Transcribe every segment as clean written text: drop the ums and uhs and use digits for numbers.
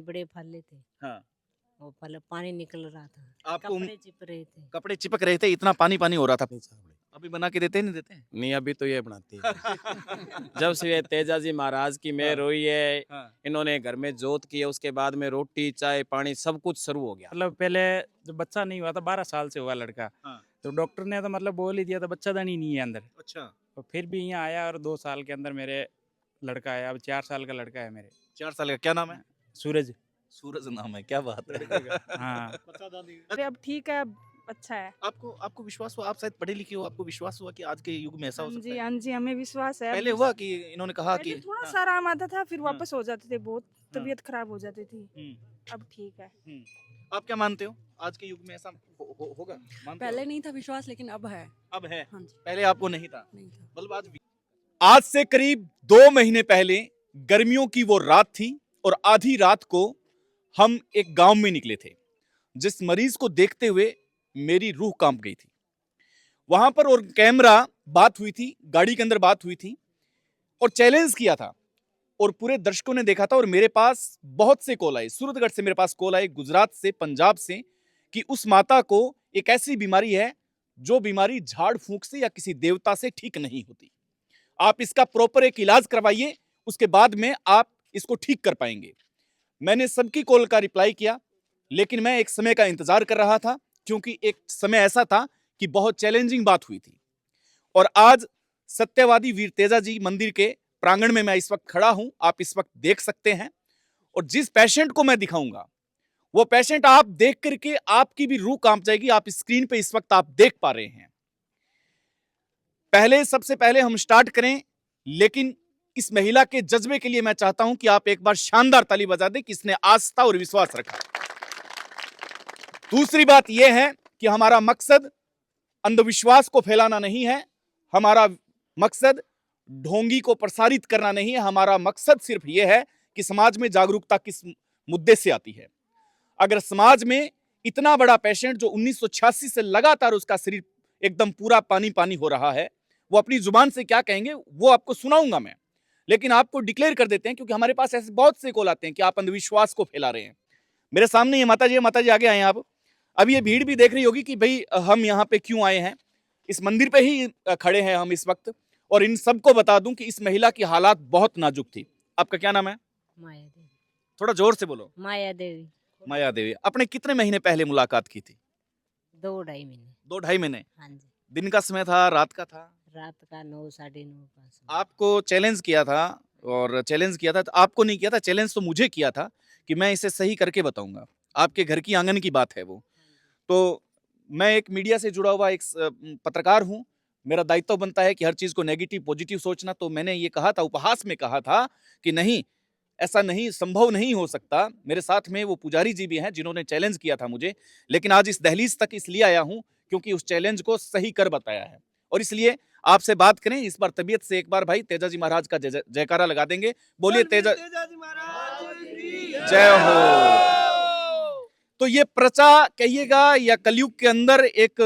बड़े फल थे। हाँ। वो फल पानी निकल रहा था। आपको कपड़े चिप रहे थे। कपड़े चिपक रहे थे, इतना पानी पानी हो रहा था। अभी बना के देते नहीं देते? नहीं, अभी तो ये बनाती है। जब से ये तेजाजी महाराज की मेहर हुई है, हाँ। इन्होंने घर में जोत की है, उसके बाद में रोटी चाय पानी सब कुछ शुरू हो गया। मतलब पहले जब बच्चा नहीं हुआ था 12 साल से हुआ लड़का, हाँ। तो डॉक्टर ने तो मतलब बोल ही दिया था बच्चादान ही नहीं है अंदर। अच्छा। तो फिर भी यहाँ आया और 2 साल के अंदर मेरे लड़का है। अब 4 साल का लड़का है मेरे। 4 साल का क्या नाम है? सूरज। सूरज नाम है, क्या बात है। हाँ। अरे अब ठीक है, अब अच्छा है। आपको विश्वास हुआ, आप शायद पढ़े लिखे हो, आपको विश्वास हुआ कि आज के युग में ऐसा हो सकता है? हाँ जी, हमें विश्वास है। पहले हुआ कि इन्होंने कहा कि पहले थोड़ा हाँ। सा आराम आता था, फिर हाँ। वापस हो जाते थे, बहुत हाँ। तबीयत खराब हो जाती थी। हम्म, अब ठीक है। आप क्या मानते हो, आज के युग में ऐसा होगा? मानते पहले हो? नहीं था विश्वास, लेकिन अब है। अब है, हाँ जी। पहले आपको नहीं था। नहीं था। मतलब आज से करीब 2 महीने पहले गर्मियों की वो रात थी और आधी रात को हम एक गांव में निकले थे। जिस मरीज को देखते हुए मेरी रूह कांप गई थी। वहां पर और कैमरा बात हुई थी, गाड़ी के अंदर बात हुई थी और चैलेंज किया था और पूरे दर्शकों ने देखा था। और मेरे पास बहुत से कॉल आए, सूरतगढ़ से मेरे पास कॉल आए, गुजरात से, पंजाब से, कि उस माता को एक ऐसी बीमारी है जो बीमारी झाड़ फूंक से या किसी देवता से ठीक नहीं होती। आप इसका प्रॉपर एक इलाज करवाइए, उसके बाद में आप इसको ठीक कर पाएंगे। मैंने सबकी कॉल का रिप्लाई किया, लेकिन मैं एक समय का इंतजार कर रहा था, क्योंकि एक समय ऐसा था कि बहुत चैलेंजिंग बात हुई थी। और आज सत्यवादी वीर तेजाजी मंदिर के प्रांगण में मैं इस वक्त खड़ा हूं, आप इस वक्त देख सकते हैं। और जिस पेशेंट को मैं दिखाऊंगा, वो पेशेंट आप देख करके आपकी भी रूह कांप जाएगी। आप स्क्रीन पे इस वक्त आप देख पा रहे हैं। सबसे पहले हम स्टार्ट करें, लेकिन इस महिला के जज्बे के लिए मैं चाहता हूं कि आप एक बार शानदार ताली बजा दें कि इसने आस्था और विश्वास रखा। दूसरी बात यह है कि हमारा मकसद अंधविश्वास को फैलाना नहीं है, हमारा मकसद ढोंगी को प्रसारित करना नहीं है। हमारा मकसद सिर्फ यह है कि समाज में जागरूकता किस मुद्दे से आती है। अगर समाज में इतना बड़ा पेशेंट जो 1986 से लगातार उसका शरीर एकदम पूरा पानी पानी हो रहा है, वो अपनी जुबान से क्या कहेंगे वो आपको सुनाऊंगा मैं, लेकिन आपको डिक्लेयर कर देते हैं, क्योंकि हमारे पास ऐसे बहुत से कॉल आते हैं कि आप अंधविश्वास को फैला रहे हैं। मेरे सामने ये माता जी आगे आए हैं। आप अब ये भीड़ भी देख रही होगी कि भाई हम यहाँ पे क्यों आए हैं। इस मंदिर पे ही खड़े हैं हम इस वक्त। और इन सबको बता दूं कि इस महिला की हालात बहुत नाजुक थी। आपका क्या नाम है? माया देवी। थोड़ा जोर से बोलो। माया देवी। माया देवी। आपने कितने महीने पहले मुलाकात की थी? 2-2.5 महीने। 2-2.5 महीने। हाँ जी। दिन का समय था, रात का था? रात का 9 साढ़े 9 का समय। आपको चैलेंज किया था, और चैलेंज किया था तो आपको नहीं किया था, चैलेंज तो मुझे किया था कि मैं इसे सही करके बताऊंगा। आपके घर की आंगन की बात है वो। तो मैं एक मीडिया से जुड़ा हुआ एक पत्रकार हूं। मेरा दायित्व बनता है कि हर चीज को नेगेटिव पॉजिटिव सोचना। तो मैंने ये कहा था, उपहास में कहा था कि नहीं, ऐसा नहीं, संभव नहीं हो सकता। मेरे साथ में वो पुजारी जी भी हैं जिन्होंने चैलेंज किया था मुझे, लेकिन आज इस दहलीज तक इसलिए आया हूं क्योंकि उस चैलेंज को सही कर बताया है। और इसलिए आपसे बात करें इस बार तबीयत से, एक बार भाई तेजाजी महाराज का जयकारा लगा देंगे। बोलिए तेजाजी महाराज की जय हो। तो ये प्रचा कहिएगा या कलयुग के अंदर एक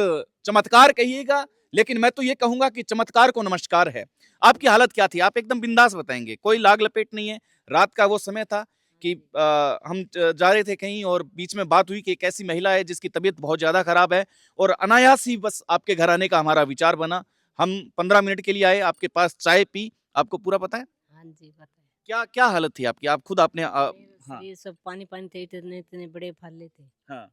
चमत्कार कहिएगा, लेकिन मैं तो ये कहूंगा कि चमत्कार को नमस्कार है। आपकी हालत क्या थी? आप एकदम बिंदास बताएंगे, कोई लाग लपेट नहीं है। रात का वो समय था कि हम जा रहे थे कहीं और बीच में बात हुई कि एक ऐसी महिला है जिसकी तबीयत बहुत ज्यादा खराब है, और अनायास ही बस आपके घर आने का हमारा विचार बना। हम 15 मिनट के लिए आए, आपके पास चाय पी। आपको पूरा पता है? हाँ जी पता है। क्या क्या हालत थी आपकी? आप खुद आपने हाँ। शरीर सब पानी पानी थे, इतने इतने बड़े फल थे। हाँ।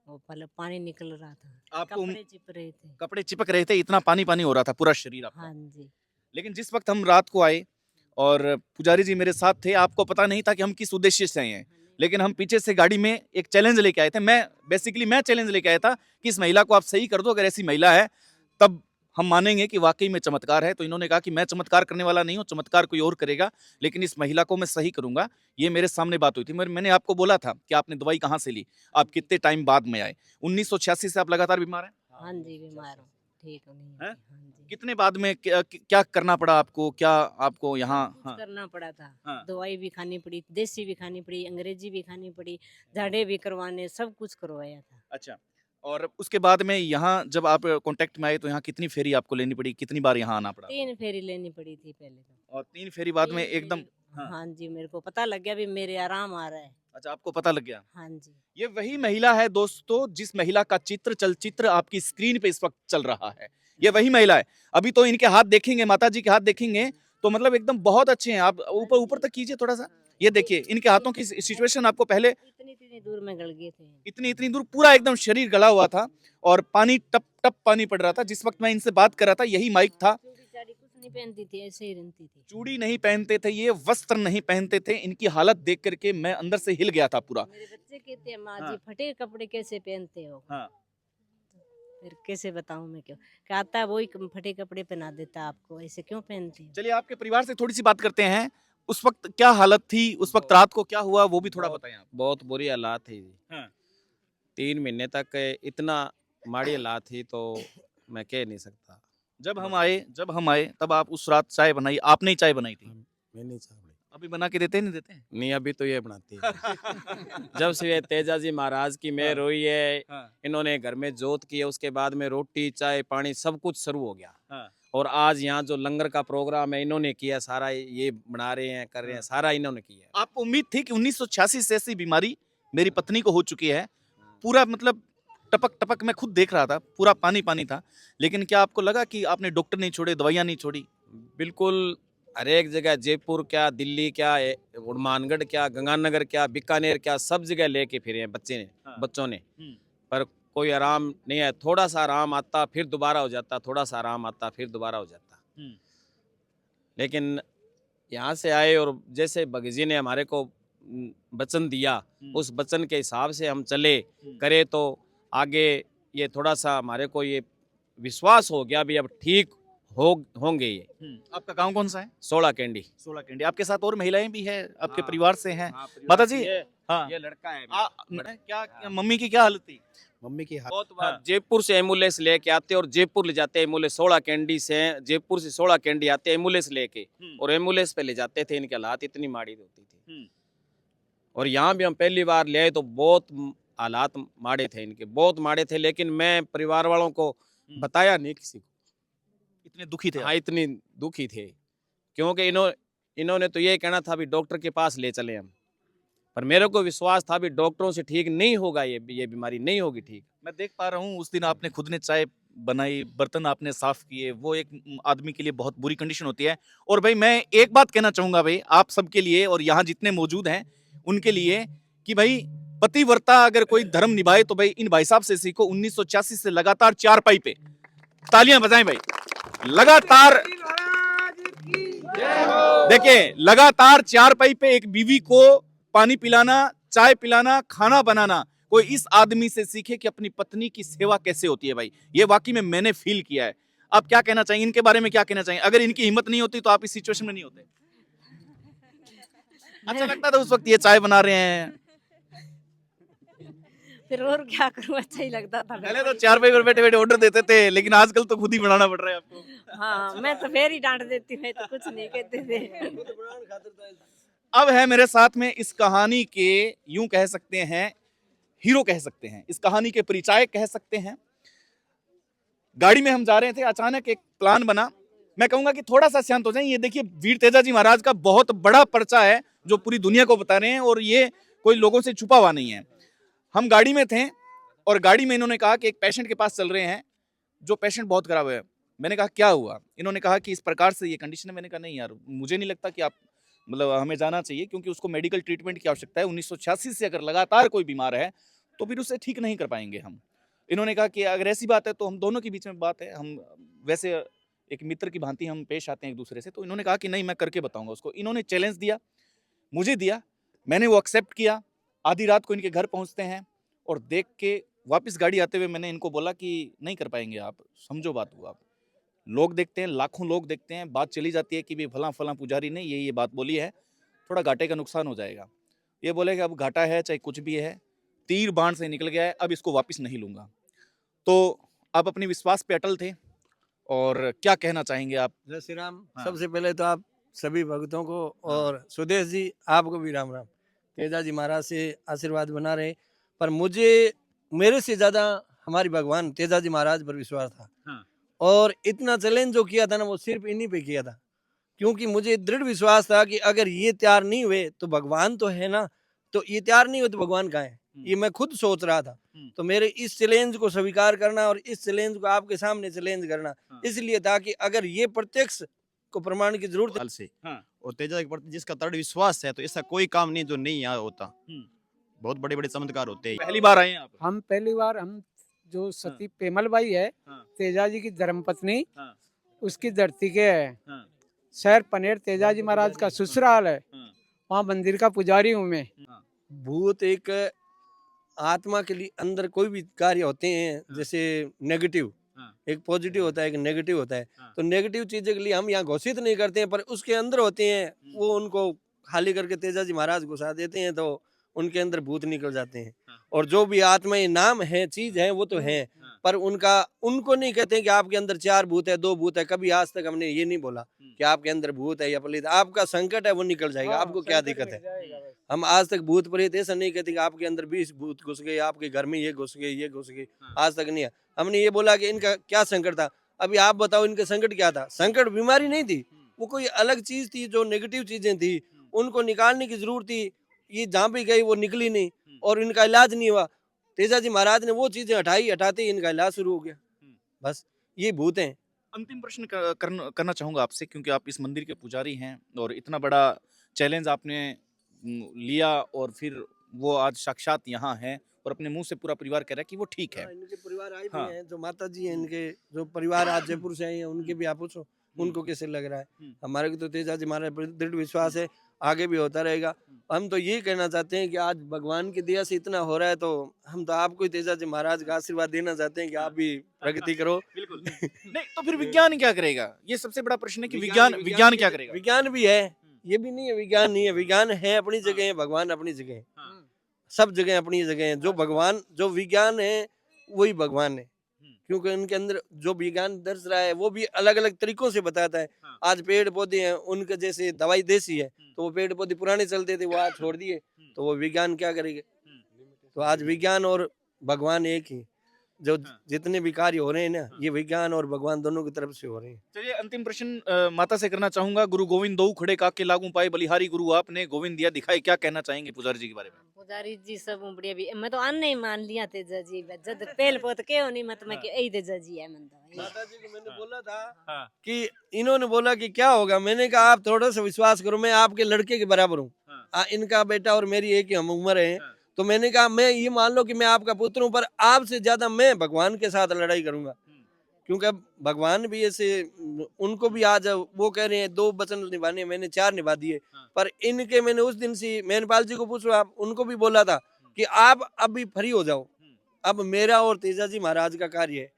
वो फल पानी निकल रहा था। आपको कपड़े चिप रहे थे। कपड़े चिपक रहे थे, इतना पानी पानी हो रहा था पूरा शरीर आपका। हाँ जी। लेकिन जिस वक्त हम रात को आए और पुजारी जी मेरे साथ थे, आपको पता नहीं था कि हम किस उद्देश्य से आए हैं, लेकिन हम पीछे से गाड़ी में एक चैलेंज लेके आए थे। मैं चैलेंज लेके आया था कि इस महिला को आप सही कर दो। अगर ऐसी महिला है तब हम मानेंगे कि वाकई में चमत्कार है। तो इन्होंने कहा कि मैं चमत्कार करने वाला नहीं हूं, चमत्कार कोई और करेगा, लेकिन इस महिला को मैं सही करूंगा। ये मेरे सामने बात हुई थी। मैंने आपको बोला था कि आपने दवाई कहां से ली, आप कितने टाइम बाद में आए। 1986 से आप लगातार बीमार हैं? हाँ जी बीमार हूँ, ठीक नहीं हैं? हाँ जी। कितने बाद में क्या करना पड़ा आपको? क्या आपको यहाँ कुछ करना पड़ा था। हाँ। दवाई भी खानी पड़ी, देसी भी खानी पड़ी, अंग्रेजी भी खानी पड़ी, झाड़े भी करवाने, सब कुछ करवाया था। अच्छा। और उसके बाद में यहाँ जब आप कांटेक्ट में आए तो यहाँ कितनी फेरी आपको लेनी पड़ी? कितनी बार यहाँ आना पड़ा? 3 फेरी लेनी पड़ी थी पहले तो। और 3 फेरी बाद में 3 एकदम फेरी, हाँ। हाँ जी, मेरे को पता लग गया भी मेरे आराम आ रहा है। अच्छा, आपको पता लग गया। हाँ जी। ये वही महिला है दोस्तों, जिस महिला का चलचित्र आपकी स्क्रीन पे इस वक्त चल रहा है। ये वही महिला है। अभी तो इनके हाथ देखेंगे, माता जी के हाथ देखेंगे तो मतलब एकदम बहुत अच्छे हैं। आप ऊपर ऊपर तक कीजिए थोड़ा सा। ये देखिए इनके हाथों की सिचुएशन आपको पहले इतनी दूर में गड़ गए थे। इतनी दूर पूरा एकदम शरीर गला हुआ था और पानी टप टप पानी पड़ रहा था। जिस वक्त मैं इनसे बात कर रहा था यही माइक था। चूड़ी चाड़ी कुछ नहीं पहनती थी, ऐसे ही रहती थी। चूड़ी नहीं पहनते थे, ये वस्त्र नहीं पहनते थे। इनकी हालत देख करके मैं अंदर से हिल गया था पूरा। मेरे बच्चे कहते हैं माँ हाँ। जी फटे कपड़े कैसे पहनते हो? हाँ। फिर कैसे बताऊं मैं क्यों? कहता है वही फटे कपड़े पहना देता आपको, ऐसे क्यों पहनते हो? चलिए आपके परिवार से थोड़ी सी बात करते हैं। उस वक्त क्या हालत थी, उस वक्त रात को क्या हुआ वो भी थोड़ा बताएं आप। बहुत बुरी हालात थी जी। हाँ। 3 महीने तक इतना माड़ी हालात थी तो मैं कह नहीं सकता। जब हम आए तब आप उस रात चाय बनाई, आपने ही चाय बनाई थी। मैं नहीं चाह अभी बना के देते नहीं देते? नहीं, अभी तो ये बनाती है। जब से ये तेजा जी महाराज की मेहर हुई है, हाँ। इन्होंने घर में जोत की है, उसके बाद में रोटी चाय पानी सब कुछ शुरू हो गया। हाँ। और आज यहाँ जो लंगर का प्रोग्राम है इन्होंने किया, सारा ये बना रहे हैं कर रहे हैं, सारा इन्होंने किया। आपको उम्मीद थी कि 1986 से ऐसी बीमारी मेरी पत्नी को हो चुकी है? पूरा मतलब टपक टपक मैं खुद देख रहा था, पूरा पानी पानी था। लेकिन क्या आपको लगा कि आपने डॉक्टर नहीं छोड़े, दवाइयां नहीं छोड़ी? बिल्कुल हर एक जगह, जयपुर क्या, दिल्ली क्या, मानगढ़ क्या, गंगानगर क्या, बीकानेर क्या, सब जगह लेके फिरे हैं हाँ। बच्चों ने, पर कोई आराम नहीं है। थोड़ा सा आराम आता फिर दोबारा हो जाता, थोड़ा सा आराम आता फिर दोबारा हो जाता। लेकिन यहाँ से आए और जैसे भगत ने हमारे को वचन दिया, उस वचन के हिसाब से हम चले करे तो आगे ये थोड़ा सा हमारे को ये विश्वास हो गया भी अब ठीक होंगे ये। आपका गांव कौन सा है? 16 कैंडी। 16 कैंडी। आपके साथ और महिलाएं भी है, आपके हाँ। परिवार से हैं? हाँ, परिवार माता से जी, ये, हाँ। ये लड़का है मम्मी की क्या हालत थी? मम्मी की बहुत बार जयपुर से एम्बुलेंस लेके आते और जयपुर ले जाते एम्बुलेंस। 16 कैंडी से, जयपुर से 16 कैंडी आते एम्बुलेंस लेके और एम्बुलेंस पे ले जाते थे। इनके हालात इतनी माड़ी होती थी। और यहाँ भी हम पहली बार ले आए तो बहुत हालात माड़े थे इनके, बहुत माड़े थे। लेकिन मैं परिवार वालों को बताया नहीं किसी को। इतने दुखी थे? हाँ, इतनी दुखी थे क्योंकि इन्होंने तो ये कहना था भी डॉक्टर के पास ले चले हम, पर मेरे को विश्वास था भी डॉक्टरों से ठीक नहीं होगा, ये बीमारी नहीं होगी ठीक। मैं देख पा रहा हूँ उस दिन आपने खुद ने चाय बनाई, बर्तन आपने साफ किए। वो एक आदमी के लिए बहुत बुरी कंडीशन होती है। और भाई मैं एक बात कहना चाहूंगा भाई आप सबके लिए और यहाँ जितने मौजूद हैं उनके लिए कि भाई पतिव्रता अगर कोई धर्म निभाए तो भाई इन भाई साहब से सीखो। 1986 से लगातार चारपाई पे, तालियां बजाएं भाई, लगातार देखिए लगातार चारपाई पे एक बीवी को पानी पिलाना, चाय पिलाना, खाना बनाना। कोई इस आदमी से सीखे कि अपनी पत्नी की सेवा कैसे होती है भाई। ये वाकई में मैंने फील किया है। आप क्या कहना चाहेंगे इनके बारे में? क्या कहना चाहेंगे? अगर इनकी हिम्मत नहीं होती तो आप इस सिचुएशन में नहीं होते। अच्छा लगता था उस वक्त ये चाय बना रहे हैं? फिर और क्या करूँ, अच्छा ही लगता था। पहले तो चारपाई पर बैठे बैठे ऑर्डर देते थे, लेकिन आजकल तो खुद ही बनाना पड़ रहा है आपको। हाँ, मैं तो फिर ही डांट देती हूँ, तो कुछ नहीं कहते थे। अब है मेरे साथ में इस कहानी के, यूं कह सकते हैं हीरो कह सकते हैं, इस कहानी के परिचायक कह सकते हैं। गाड़ी में हम जा रहे थे, अचानक एक प्लान बना। मैं कहूंगा कि थोड़ा सा शांत हो जाएं। ये देखिए वीर तेजा जी महाराज का बहुत बड़ा पर्चा है जो पूरी दुनिया को बता रहे हैं और ये कोई लोगों से छुपा हुआ नहीं है। हम गाड़ी में थे और गाड़ी में इन्होंने कहा कि एक पेशेंट के पास चल रहे हैं जो पेशेंट बहुत खराब है। मैंने कहा क्या हुआ? इन्होंने कहा कि इस प्रकार से ये कंडीशन है। मैंने कहा नहीं यार, मुझे नहीं लगता कि आप मतलब हमें जाना चाहिए क्योंकि उसको मेडिकल ट्रीटमेंट की आवश्यकता है। 1986 से अगर लगातार कोई बीमार है तो फिर उसे ठीक नहीं कर पाएंगे हम। इन्होंने कहा कि अगर ऐसी बात है तो हम दोनों के बीच में बात है, हम वैसे एक मित्र की भांति हम पेश आते हैं एक दूसरे से। तो इन्होंने कहा कि नहीं मैं करके बताऊंगा उसको। इन्होंने चैलेंज दिया, मुझे दिया, मैंने वो एक्सेप्ट किया। आधी रात को इनके घर पहुंचते हैं और देख के वापस गाड़ी आते हुए मैंने इनको बोला कि नहीं कर पाएंगे आप, समझो बात हुआ। आप लोग देखते हैं, लाखों लोग देखते हैं, बात चली जाती है कि भाई फलां फलां पुजारी ने ये बात बोली है, थोड़ा घाटे का नुकसान हो जाएगा। ये बोले कि अब घाटा है चाहे कुछ भी है, तीर बाण से निकल गया है, अब इसको वापस नहीं लूंगा। तो आप अपने विश्वास पे अटल थे और क्या कहना चाहेंगे आप? जय श्री राम। हाँ। सबसे पहले तो आप सभी भक्तों को और सुदेश जी आपको भी राम राम। तेजा जी महाराज से आशीर्वाद बना रहे, पर मुझे मेरे से ज्यादा हमारी भगवान तेजा जी महाराज पर विश्वास था। हाँ। और इतना चैलेंज जो किया था ना वो सिर्फ इन्हीं पे किया था। क्योंकि मुझे दृढ़ विश्वास था कि अगर ये तैयार नहीं हुए तो भगवान तो है ना, तो ये तैयार नहीं हुए तो भगवान कहाँ है, ये मैं खुद सोच रहा था। तो मेरे इस चैलेंज को स्वीकार करना और इस चैलेंज को आपके सामने चैलेंज करना इसलिए था कि अगर ये प्रत्यक्ष को प्रमाण की जरूरत साल से हाँ। और तेजा के प्रति जिसका दृढ़ विश्वास है, तो ऐसा कोई काम नहीं जो नहीं यहाँ होता। बहुत बड़े बड़े चमत्कार होते हैं। पहली बार आए हैं आप? हम पहली बार हम जो सती पेमल बाई है, हाँ। तेजा जी की धर्मपत्नी, हाँ। उसकी धरती के है। हाँ। शहर पनेर तेजा जी महाराज का ससुराल है। हाँ। वहाँ मंदिर का पुजारी हूँ मैं। भूत एक आत्मा के लिए अंदर कोई भी कार्य होते हैं, जैसे नेगेटिव, एक पॉजिटिव होता है, एक नेगेटिव होता है। तो नेगेटिव चीजें के लिए हम यहाँ घोषित नहीं करते हैं, पर उसके अंदर होते हैं, वो उनको खाली करके तेजा जी महाराज घुसा देते हैं, तो उनके अंदर भूत निकल जाते हैं। और जो भी आत्मा नाम है, चीज है, वो तो है, पर उनको नहीं कहते कि आपके अंदर 4 भूत है, 2 भूत है। कभी आज तक हमने ये नहीं बोला कि आपके अंदर भूत है या प्रेत। आपका संकट है वो निकल जाएगा, आपको क्या दिक्कत है। हम आज तक भूत प्रेत ऐसा नहीं कहते कि आपके अंदर 20 भूत घुस गए, आपके घर में ये घुस गए, ये घुस गए, आज तक नहीं है। हमने ये बोला कि इनका क्या संकट था। अभी आप बताओ इनका संकट क्या था। संकट बीमारी नहीं थी, वो कोई अलग चीज थी, जो नेगेटिव चीजें थी, उनको निकालने की जरूरत थी। ये जहाँ भी गई वो निकली नहीं और इनका इलाज नहीं हुआ। तेजा जी महाराज ने वो चीजें हटाते ही इनका इलाज शुरू हो गया। बस ये भूत हैं। अंतिम प्रश्न करना चाहूंगा आपसे, क्योंकि आप इस मंदिर के पुजारी हैं और इतना बड़ा चैलेंज आपने लिया और फिर वो आज साक्षात यहाँ है और अपने मुंह से पूरा परिवार कह रहा है कि वो ठीक है। इनके परिवार आए भी हाँ। हैं, जो माता जी हैं, इनके जो परिवार आज जयपुर से आए हैं, उनके भी आप पूछो उनको कैसे लग रहा है। हमारे को तो तेजा जी महाराज पर दृढ़ विश्वास है, आगे भी होता रहेगा। हम तो ये कहना चाहते हैं कि आज भगवान की दया से इतना हो रहा है, तो हम तो आपको तेजा जी महाराज का आशीर्वाद देना चाहते हैं कि आप भी प्रगति करो। बिल्कुल। नहीं तो फिर विज्ञान क्या करेगा? ये सबसे बड़ा प्रश्न है कि विज्ञान क्या करेगा? विज्ञान भी है, ये भी नहीं है विज्ञान नहीं है। विज्ञान है अपनी जगह है, भगवान अपनी जगह है, सब जगह अपनी जगह है। जो विज्ञान है वही भगवान है, क्योंकि उनके अंदर जो विज्ञान दर्श रहा है वो भी अलग अलग तरीकों से बताता है। आज पेड़ पौधे हैं, उनके जैसे दवाई देसी है, तो वो पेड़ पौधे पुराने चलते थे, वो आज छोड़ दिए, तो वो विज्ञान क्या करेंगे। तो आज विज्ञान और भगवान एक ही, जो जितने भी कार्य हो रहे हैं ना, ये विज्ञान और भगवान दोनों की तरफ से हो रहे हैं। चलिए अंतिम प्रश्न माता से करना चाहूंगा। गुरु गोविंद दो खड़े काके लागू पाए, बलिहारी गुरु आपने गोविंद दिया दिखाई, क्या कहना चाहेंगे पुजारी जी के बारे में? पुजारी जी सब बढ़िया भी, मैं तो अन्य ही मान लिया तेजा जी, जद पेल पोत के हो नहीं मत मैं कि यही तेजा जी है। मन तो माता जी को मैंने बोला था कि इन्होंने बोला कि क्या होगा, मैंने कहा आप थोड़ा सा विश्वास करो, मैं आपके लड़के के बराबर हूँ। इनका बेटा और मेरी एक ही हम उम्र है, तो मैंने कहा मैं ये मान लो कि मैं आपका पुत्र हूँ, पर आपसे ज्यादा मैं भगवान के साथ लड़ाई करूंगा। क्योंकि अब भगवान भी ऐसे, उनको भी आज वो कह रहे हैं 2 वचन निभाने, मैंने 4 निभा दिए। पर इनके मैंने उस दिन से मेहरपाल जी को पूछो, आप उनको भी बोला था कि आप अभी फ्री हो जाओ, अब मेरा और तेजा जी महाराज का कार्य है,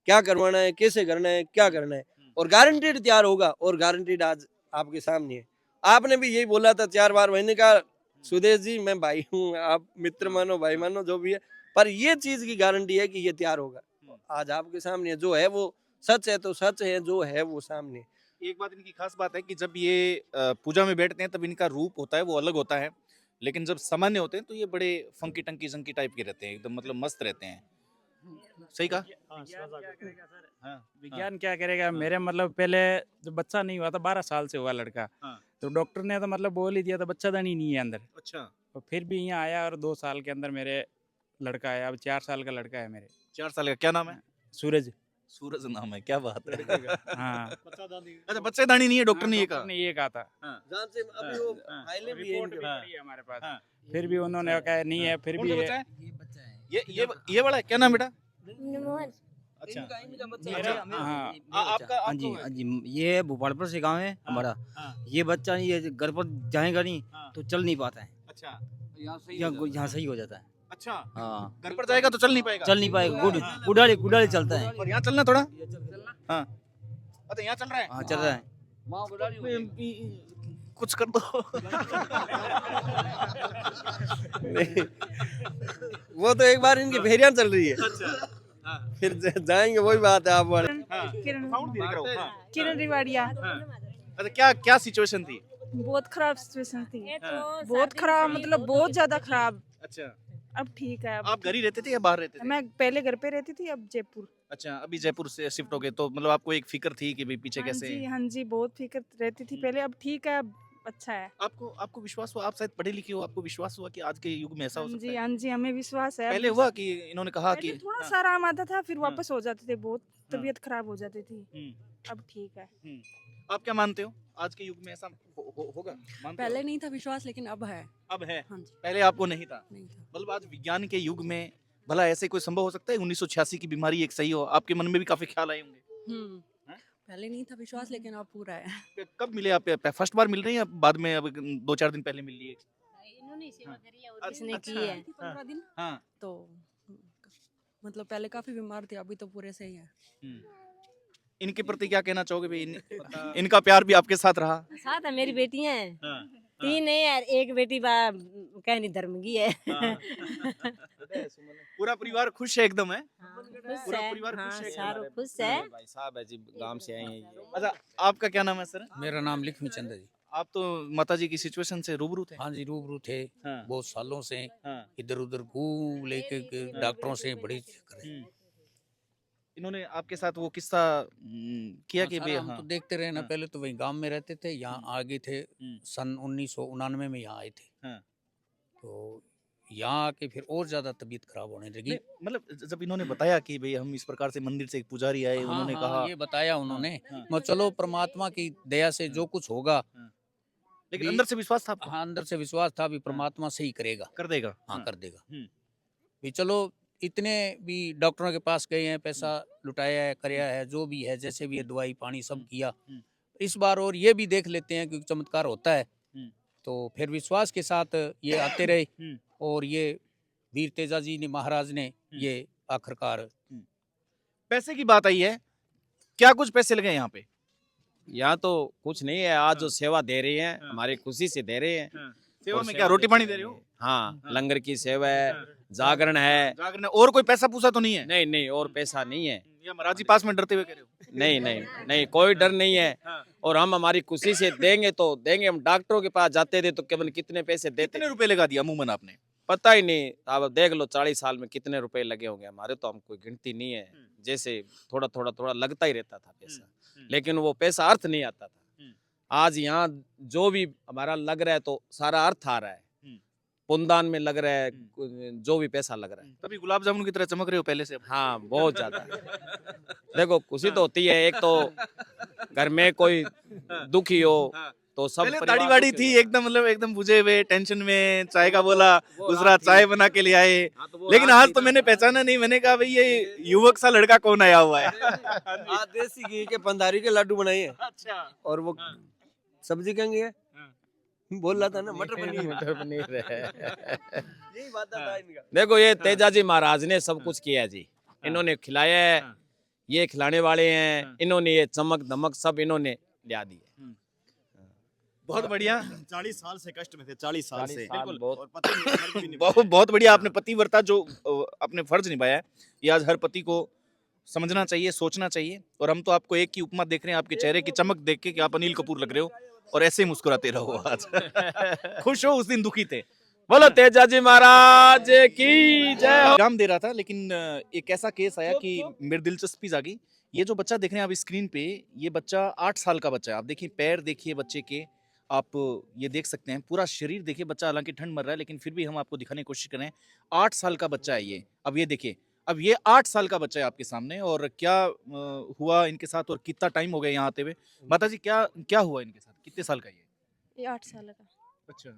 क्या करवाना है, कैसे करना है, क्या करना है, और गारंटेड तैयार होगा, और गारंटेड आज आपके सामने है। आपने भी यही बोला था 4 बार, मैंने कहा सुदेश जी मैं भाई हूँ, आप मित्र मानो, भाई मानो, जो भी है, पर ये चीज की गारंटी है कि ये तैयार होगा। आज आपके सामने जो है वो सच है, तो सच है, जो है वो सामने। एक बात इनकी खास बात है कि जब ये पूजा में बैठते हैं तब इनका रूप होता है वो अलग होता है, लेकिन जब सामान्य होते हैं तो ये बड़े फंकी टंकी जंकी टाइप के रहते हैं, एकदम मतलब मस्त रहते हैं। सही कहा? विज्ञान क्या करेगा। मेरे मतलब पहले जब बच्चा नहीं हुआ था, 12 साल से हुआ लड़का, तो डॉक्टर ने तो मतलब बोल ही दिया था बच्चा दानी नहीं है अंदर। अच्छा। तो फिर भी यहाँ आया और 2 साल के अंदर मेरे लड़का आया। अब 4 साल का लड़का है मेरे। 4 साल का क्या नाम है? सूरज। सूरज नाम है, क्या बात है। हाँ, अच्छा बच्चे दानी नहीं है, डॉक्टर ने ये कहा। डॉक्टर ने ये कहा था। जहाँ से अभी वो फाइलें भी हैं रिपोर्ट भी इनके। पड़ी है हमारे पास। फिर भी उन्होंने कहा नहीं है, फिर कौन भी सा बच्चा है? ये बड़ा है, क्या नाम बेटा? अच्छा। हाँ, आपका हाँ जी, हाँ जी, ये भोपालपुर से गांव है हमारा। ये बच्चा ये घर पर जाएगा नहीं तो चल नहीं पाता है, अच्छा। यहाँ सही हो जाता है। अच्छा, हाँ, घर पर जाएगा तो चल नहीं पाएगा। चल नहीं पाएगा, गुडाले चलता है। और यहाँ चलना थोड़ा। हाँ, अच्छा यहाँ चल रहा है। हाँ, चल रहा है। कुछ कर दो। वो तो एक बार इनकी फेरियां चल रही है, अच्छा। फिर जाएंगे, वही बात है। आप वाले किरण साउंड देख रहा हूँ। हाँ। किरण रिवाड़िया। अच्छा, क्या सिचुएशन थी? बहुत खराब सिचुएशन थी, बहुत खराब, मतलब बहुत ज्यादा खराब। अच्छा। अब ठीक है। अब आप घर ही रहते थे या बाहर रहते थे? मैं पहले घर पे रहती थी, अब जयपुर। अच्छा, अभी जयपुर से शिफ्ट हो गए, तो मतलब आपको एक फिक्र थी कि भाई पीछे हाँ कैसे? जी, हाँ जी, बहुत फिक्र रहती थी पहले, अब ठीक है, अब अच्छा है। आपको आपको विश्वास हुआ, आप शायद पढ़े लिखे हो, आपको विश्वास हुआ कि आज के युग में ऐसा हो हाँ सकता जी, है? हाँ जी, हमें विश्वास है। पहले हुआ कि इन्होंने कहा कि पहले थोड़ा हाँ, सा आराम आता था, फिर हाँ। वापस हो जाते थे, बहुत हाँ। तबीयत खराब हो जाती थी। हम्म, अब ठीक है। आप क्या मानते हो, आज के युग में ऐसा होगा? मानते हो? पहले नहीं था विश्वास, लेकिन अब है। अब है, हाँ जी, पहले आपको नहीं था। नहीं था। मतलब आज विज्ञान के युग में भला ऐसे कोई संभव हो सकता है 1986 की बीमारी एक सही हो? आपके मन में भी काफी ख्याल आए होंगे। हैं? पहले नहीं था विश्वास, लेकिन अब पूरा है। कब मिले आप? फर्स्ट बार मिल रहे हैं या बाद में अब 2-4 दिन पहले मिल लिए? इन्होंने सेवा हाँ। करी है और किसने अच्छा, की है? 15 दिन हाँ। तो मतलब पहले काफी बीमार थे, अभी तो पूरे सही है। इनके प्रति क्या कहना चाहोगे भाई? इनका प्यार भी आपके साथ रहा? साथ है, मेरी बेटियां हैं, हाँ, 3 है यार, एक बेटी कहनी धर्म की है। पूरा परिवार खुश है एकदम है? हाँ, खुश पूरा है, परिवार खुश हाँ, है? सारों खुश है। भाई साहब है जी, गांव से आए हैं ये। अच्छा, आपका क्या नाम है सर? मेरा नाम लक्ष्मी चंद्र जी। आप तो माता जी की सिचुएशन से रूबरू थे? हाँ जी, रूबरू थे। हाँ, बहुत सालों से हाँ। इधर उधर घूम लेके डॉक्टरों से बड़ी करे। इन्होंने आपके साथ वो किस्सा किया कि भाई? हम हाँ, तो देखते रहे ना, हाँ। पहले तो वही गांव में रहते थे, यहाँ आगे थे। सन 1999 में यहाँ आए थे। हाँ। तो यहाँ आके फिर और ज्यादा तबीयत खराब होने लगी। नहीं, मतलब जब इन्होंने बताया कि भाई हम इस प्रकार से मंदिर से एक पुजारी आए, हाँ, उन्होंने हाँ, कहा, ये बताया उन्होंने। हाँ। मैं चलो परमात्मा की दया से जो कुछ होगा, लेकिन भी- अंदर से विश्वास था आपको? हाँ अंदर से विश्वास था भी परमात्मा सही करेगा। कर देगा। हाँ कर देगा। हम्म। भी चलो इतने भी डॉक्टरों के पास गए हैं, पैसा लुटाया है, कराया है, जो भी है, जैसे भी है, दवाई पानी सब किया। इस बार और ये भी देख लेते हैं क्योंकि चमत्कार होता है। तो फिर विश्वास के साथ ये आते रहे और ये वीर तेजा जी ने महाराज ने ये आखिरकार। पैसे की बात आई है, क्या कुछ पैसे लगे यहाँ पे? यहाँ तो कुछ नहीं है, आज जो सेवा दे रहे हैं हमारी खुशी से दे रहे हैं। सेवा और में क्या रोटी पानी दे रहे हो? हाँ, लंगर की सेवा है, जागरण है। जागरण है, और कोई पैसा पूसा तो नहीं है? नहीं नहीं, और पैसा नहीं है। या महाराज जी पास में डरते हुए कह रहे हो? नहीं नहीं नहीं, कोई डर नहीं है। और हम हमारी खुशी से देंगे तो देंगे। हम डॉक्टरों के पास जाते थे तो केवल कितने पैसे देते, कितने रुपए लगा दिया अमूमन आपने? पता ही नहीं। अब देख लो 40 साल में कितने रुपए लगे होंगे हमारे, तो हम कोई गिनती नहीं है। जैसे थोड़ा थोड़ा थोड़ा लगता ही रहता था पैसा, लेकिन वो पैसा अर्थ नहीं आता था। आज यहाँ जो भी हमारा लग रहा है तो सारा अर्थ आ रहा है। पुनदान में लग रहा है, जो भी पैसा लग रहा है। तभी गुलाब जामुन की तरह चमक रहे हो पहले से। हाँ, बहुत ज्यादा। देखो खुशी तो होती है, एक तो घर में कोई दुखी हो तो सब पहले परिवार दाढ़ी वाड़ी दुखी थी हो। एकदम, मतलब एकदम बुझे हुए, टेंशन में, चाय का बोला, दूसरा चाय बना के ले आए। हाँ, तो वो लेकिन रात आज थी तो ना। मैंने पहचाना नहीं, मैंने कहा भाई ये युवक सा लड़का कौन आया हुआ है? आज देसी घी के पंधारी के लड्डू बनाए हैं। अच्छा। और वो सब्जी कहेंगे है? बोल रहा था ना मटर पनीर। मटर पनीर है। यही बात था इनका। देखो ये तेजाजी महाराज ने सब कुछ किया जी। इन्होंने खिलाया है, ये खिलाने वाले हैं। इन्होंने ये चमक धमक सब इन्होंने लिया दी है। बहुत बढ़िया। 40 साल से कष्ट में थे, 40 साल से। बिल्कुल, बहुत। और पता नहीं फर्क भी नहीं बहुत बहुत बढ़िया आपने पतिव्रता जो अपने फर्ज निभाया है, ये आज हर पति को समझना चाहिए, सोचना चाहिए। और हम तो आपको एक की उपमा देख रहे हैं, आपके चेहरे की चमक देख के कि आप अनिल कपूर लग रहे हो, और ऐसे ही मुस्कुराते रहो आज। खुश हो, उस दिन दुखी थे। बोलो तेजाजी महाराज की जय हो। काम दे रहा था, लेकिन एक ऐसा केस आया कि मेरी दिलचस्पी जागी। ये जो बच्चा देख रहे हैं आप स्क्रीन पे, ये बच्चा 8 साल का बच्चा है। आप देखिए पैर देखिए बच्चे के, आप ये देख सकते हैं पूरा शरीर देखिए। बच्चा हालांकि ठंड मर रहा है, लेकिन फिर भी हम आपको दिखाने की कोशिश कर रहे हैं। 8 साल का बच्चा है ये। अब ये देखिए, अब ये 8 साल का बच्चा है आपके सामने, और क्या हुआ इनके साथ और कितना टाइम हो गया यहाँ आते हुए? माता जी क्या क्या हुआ इनके साथ? कितने साल का ये? 8 साल का। अच्छा,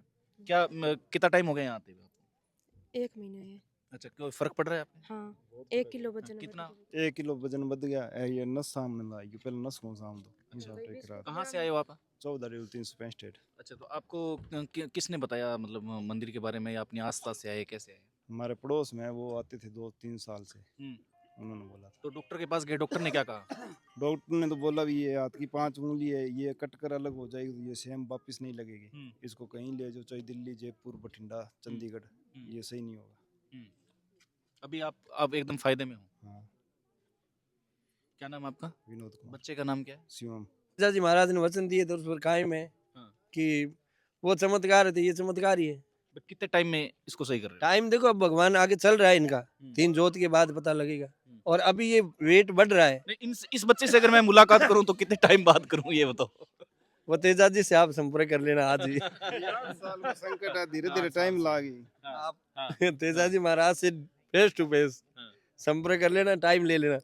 क्या कितना टाइम हो गया यहाँ आते हुए? 1 महीना है। अच्छा, कोई फर्क पड़ रहा है आपको? हाँ, 1 किलो वजन। कितना? 1 किलो वजन बढ़ गया है। ये नस सामने लाएगी, पहले नस को साम दो। कहाँ से आए हो आप? 14 रेल 365। अच्छा, तो आपको किसने बताया, मतलब मंदिर के बारे में, या अपने आसपास से आए, कैसे आए? हमारे पड़ोस में वो आते थे 2-3 साल से। उन्होंने बोला था। तो डॉक्टर के पास गए, डॉक्टर ने क्या कहा? डॉक्टर ने तो बोला भी ये हाथ की 5 उंगली है, ये कट कर अलग हो जाएगी, ये सेम वापस नहीं लगेगी। इसको कहीं ले जाओ, चाहे दिल्ली, जयपुर, बठिंडा, चंडीगढ़, ये सही नहीं होगा। अभी आप एकदम फायदे में हो? हाँ। क्या नाम आपका? विनोद कुमार। बच्चे का नाम क्या है? शिवम। तेजा जी महाराज ने वचन दिए तो उस पर कायम है कि वो चमत्कार थे, ये चमत्कार ही है। कितने टाइम में इसको सही कर रहे हो? टाइम देखो अब भगवान आगे चल रहा है इनका, 3 जोत के बाद पता लगेगा। और अभी ये वेट बढ़ रहा है। नहीं, इस बच्चे से अगर मैं मुलाकात करूं तो कितने टाइम बाद करूं ये बताओ? वो तेजा जी से आप संपर्क कर लेना आज ही। 8 साल का संकट है, धीरे धीरे टाइम लागी। आप तेजा जी महाराज से फेस टू फेस संपर्क कर लेना, टाइम ले लेना।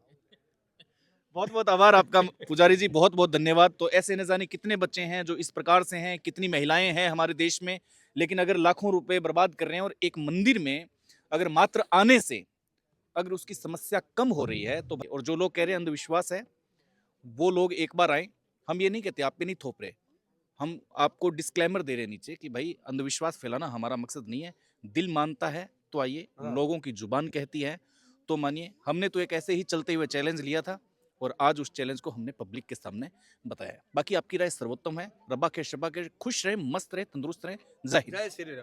बहुत बहुत आभार आपका पुजारी जी, बहुत बहुत धन्यवाद। तो ऐसे न जाने कितने बच्चे हैं जो इस प्रकार से हैं, कितनी महिलाएं हैं हमारे देश में, लेकिन अगर लाखों रुपए बर्बाद कर रहे हैं और एक मंदिर में अगर मात्र आने से अगर उसकी समस्या कम हो रही है तो, और जो लोग कह रहे हैं अंधविश्वास है, वो लोग एक बार आए। हम ये नहीं कहते आप पे नहीं थोप रहे, हम आपको डिस्क्लेमर दे रहे हैं नीचे कि भाई अंधविश्वास फैलाना हमारा मकसद नहीं है। दिल मानता है तो आइए, लोगों की जुबान कहती है तो मानिए। हमने तो एक ऐसे ही चलते हुए चैलेंज लिया था और आज उस चैलेंज को हमने पब्लिक के सामने बताया है। बाकी आपकी राय सर्वोत्तम है। रब्बा के शब्बा के खुश रहे, मस्त रहे, तंदुरुस्त रहे। जय हिंद। जय श्री राम।